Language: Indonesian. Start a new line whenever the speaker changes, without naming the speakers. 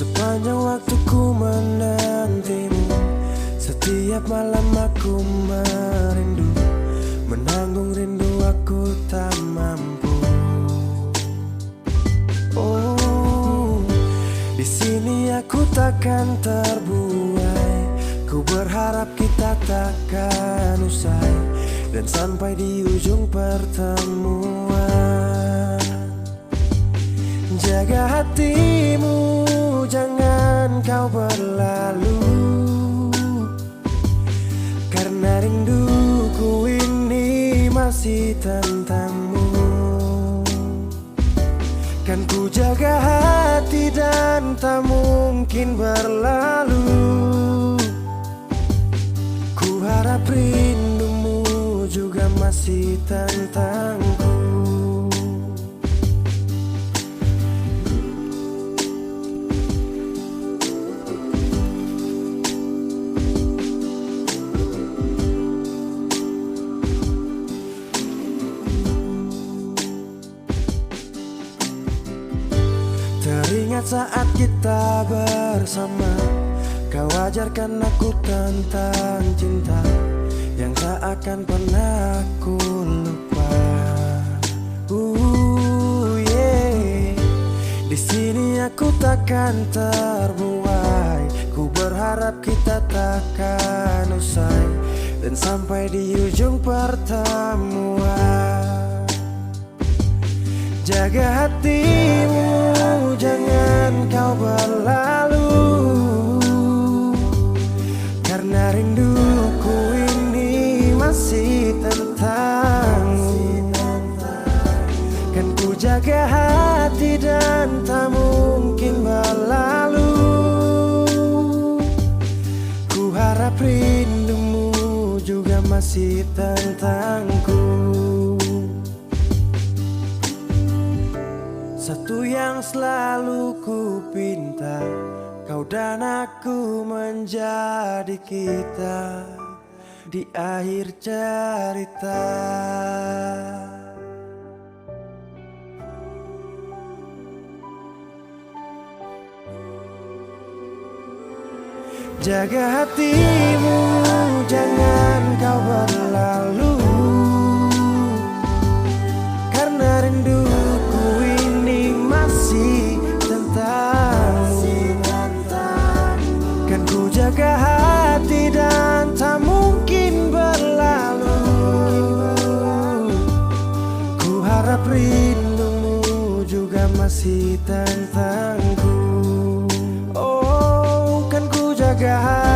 Sepanjang waktu ku menantimu, setiap malam aku merindu, menanggung rindu aku tak mampu. Oh, di sini aku takkan terbuai. Ku berharap kita takkan usai dan sampai di ujung pertemuan. Jaga hatimu, jangan kau berlalu, karena rinduku ini masih tentangmu. Kan ku jaga hati dan tak mungkin berlalu. Ku harap rindumu juga masih tentangku. Teringat saat kita bersama, kau ajarkan aku tentang cinta yang tak akan pernah aku lupa. Yeah. Di sini aku takkan terbuai. Ku berharap kita takkan usai dan sampai di ujung pertemuan. Jaga hatimu, jangan kau berlalu, karena rinduku ini masih tentangmu. Kan ku jaga hati dan tak mungkin berlalu. Ku harap rindumu juga masih tentangku. Satu yang selalu ku pinta, kau dan aku menjadi kita di akhir cerita. Jaga hatimu, jangan kau berlalu, karena rinduku ini masih tentangmu. Kan ku jaga hati dan tak mungkin berlalu. Ku harap rindumu juga masih tentangku. Oh, kan ku jaga hati